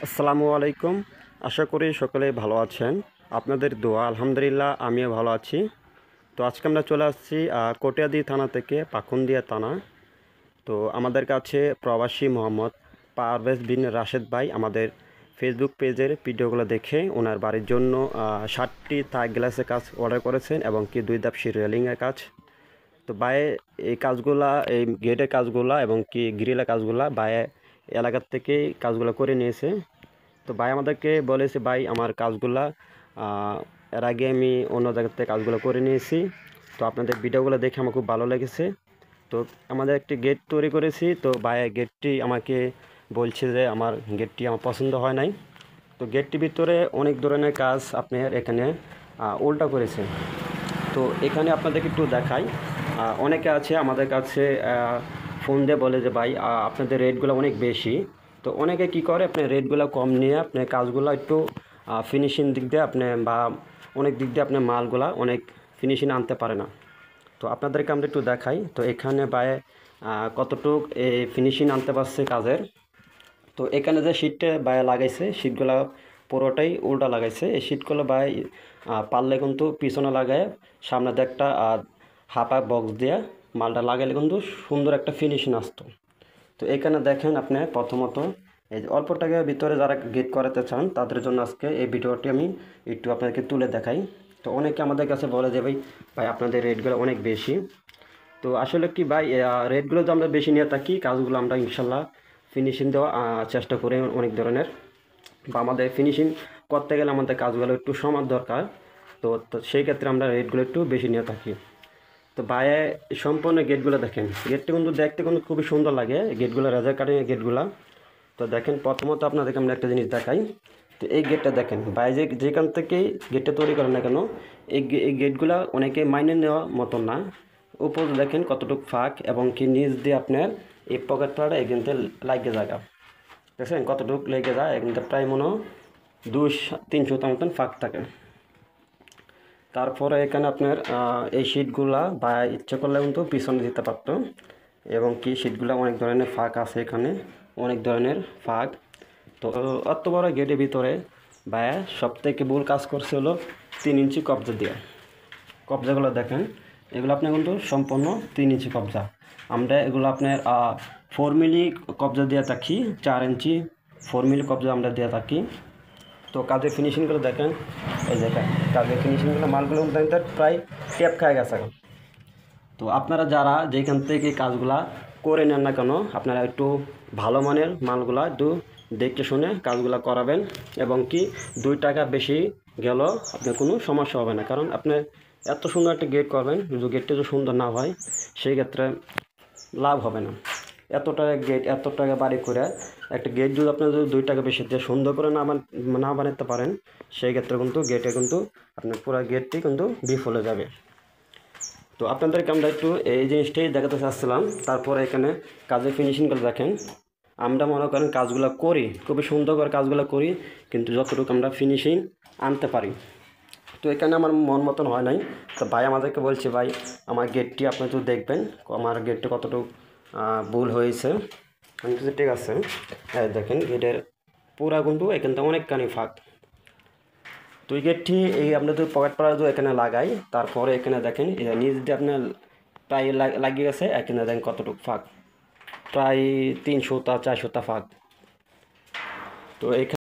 আসসালামু আলাইকুম। আশা করি সকলে ভালো আছেন। আপনাদের দোয়া আলহামদুলিল্লাহ আমিও ভালো আছি। তো আজকে আমরা চলে আসছি কটিয়াদী থানা থেকে পাখুন্দিয়া থানা। তো আমাদের কাছে প্রবাসী মোহাম্মদ পারভেজ বিন রাশেদ ভাই আমাদের ফেসবুক পেজের ভিডিওগুলো দেখে ওনার বাড়ির জন্য 60টি থাই গ্লাসের কাজ অর্ডার করেছেন এবং কি 2 ধাপ রেলিংয়ের কাজ। তো ভাই এই কাজগুলা, এই গেটের কাজগুলা এবং কি গ্রিলের কাজগুলা ভাই এলাকার থেকেই কাজগুলো করে নিয়েছে। তো ভাই আমাদেরকে বলেছে, ভাই আমার কাজগুলা এর আগে আমি অন্য জায়গা থেকে কাজগুলো করে নিয়েছি। তো আপনাদের ভিডিওগুলো দেখে আমার খুব ভালো লেগেছে। তো আমাদের একটি গেট তৈরি করেছি। তো ভাই গেটটি আমাকে বলছে যে আমার গেটটি আমার পছন্দ হয় নাই। তো গেটটির ভিতরে অনেক ধরনের কাজ আপনার এখানে উল্টা করেছে। তো এখানে আপনাদেরকে একটু দেখাই। অনেকে আছে আমাদের কাছে ফোন দিয়ে বলে যে ভাই আপনাদের রেটগুলো অনেক বেশি। তো অনেকে কি করে আপনার রেটগুলো কম নিয়ে আপনার কাজগুলো একটু ফিনিশিং দিক দিয়ে আপনি বা অনেক দিক দিয়ে আপনার মালগুলা অনেক ফিনিশিং আনতে পারে না। তো আপনাদেরকে আমরা একটু দেখাই। তো এখানে ভাই কতটুক এই ফিনিশিং আনতে পারছে কাজের। তো এখানে যে শিটটা ভাই লাগাইছে, শিটগুলো পুরোটাই উল্টা লাগাইছে। এই শিটগুলো ভাই পারলে কিন্তু পিছনে লাগায় সামনে দিয়ে একটা হাফা বক্স দিয়ে মালটা লাগাইলে কিন্তু সুন্দর একটা ফিনিশিং আসতো। তো এখানে দেখেন আপনি প্রথমত এই যে অল্প টাকার ভিতরে যারা গেট করাতে চান তাদের জন্য আজকে এই ভিডিওটি আমি একটু আপনাদেরকে তুলে দেখাই। তো অনেকে আমাদের কাছে বলে যে ভাই ভাই আপনাদের রেটগুলো অনেক বেশি। তো আসলে কি ভাই রেটগুলো তো আমরা বেশি নিয়ে থাকি, কাজগুলো আমরা ইনশাল্লাহ ফিনিশিং দেওয়া চেষ্টা করি অনেক ধরনের। বা আমাদের ফিনিশিং করতে গেলে আমাদের কাজগুলো একটু সময় দরকার। তো সেই ক্ষেত্রে আমরা রেটগুলো একটু বেশি নিয়ে থাকি। তো বাইরে সম্পূর্ণ গেটগুলো দেখেন, গেটটা কিন্তু দেখতে কিন্তু খুবই সুন্দর লাগে, গেটগুলো রেজার কাটিং গেটগুলো। তো দেখেন প্রথমত আপনাদেরকে আমরা একটা জিনিস দেখাই। তো এই গেটটা দেখেন বাইরে যেখান থেকেই গেটটা তৈরি করেন না কেন, এই গেটগুলো অনেকে মাইনে নেওয়া মতন না। উপর দেখেন কতটুকু ফাঁক এবং কি নিচ দিয়ে আপনার এই পকেট পাড়া এখানতে লাগে জায়গা দেখছেন কতটুকু লেগে যায়। এখানটা প্রায় মনে হয় 200-300 মতন ফাঁক থাকে। তারপরে এখানে আপনার এই শিটগুলা বা ইচ্ছে করলে কিন্তু পিছনে দিতে পারতো এবং কি শিটগুলা অনেক ধরনের ফাঁক আছে, এখানে অনেক ধরনের ফাঁক। তো অত বড় গেটের ভিতরে ভাইয়া সব থেকে ভুল কাজ করছে হলো 3 ইঞ্চি কবজা দেওয়া। কবজাগুলো দেখেন, এগুলো আপনি কিন্তু সম্পূর্ণ 3 ইঞ্চি কবজা। আমরা এগুলো আপনার 4 মিলি কবজা দিয়ে থাকি, 4 ইঞ্চি 4 মিলি কবজা আমরা দিয়ে থাকি। তো কাজের ফিনিশিংগুলো দেখেন, এই দেখেন কাজের ফিনিশিংগুলো মালগুলো কিন্তু প্রায় টেপ খায় গেছে। তো আপনারা যারা যেখান থেকে কাজগুলা করে নেন না কেন আপনারা একটু ভালো মানের মালগুলা একটু দেখে শুনে কাজগুলা করাবেন এবং কি 2 টাকা বেশি গেল আপনার কোনো সমস্যা হবে না। কারণ আপনি এত সুন্দর একটা গেট করবেন, যদি গেটটা যদি সুন্দর না হয় সেই ক্ষেত্রে লাভ হবে না। এত টাকা গেট, এত টাকা বাড়ি করে একটা গেট যদি আপনি যদি 2 টাকা বেশি দিয়ে সুন্দর করে না বানাতে পারেন সেই ক্ষেত্রে কিন্তু গেটে কিন্তু আপনার পুরো গেটটি কিন্তু বিফলে যাবে। তো আপনাদেরকে আমরা একটু এই জিনিসটাই দেখাতে চাচ্ছিলাম। তারপরে এখানে কাজের ফিনিশিংগুলো দেখেন, আমরা মনে করেন কাজগুলো করি খুবই সুন্দর করে কাজগুলো করি, কিন্তু যতটুকু আমরা ফিনিশিং আনতে পারি তো এখানে আমার মন মতন হয় নাই। তো ভাই আমাদেরকে বলছে ভাই আমার গেটটি আপনি একটু দেখবেন আমার গেটটি কতটুকু ভুল হয়েছে। আমি বলছি ঠিক আছে। হ্যাঁ দেখেন গেটের পুরা কিন্তু এখানটা অনেকখানি ফাঁক। তো এই গেটটি এই আমরা তো পকেট পাড়া এখানে লাগাই, তারপরে এখানে দেখেন নিচ দিয়ে আপনার প্রায় লাগিয়ে গেছে। এখানে দেখেন কতটুকু ফাঁক, প্রায় 300-400 ফাঁক। তো এখানে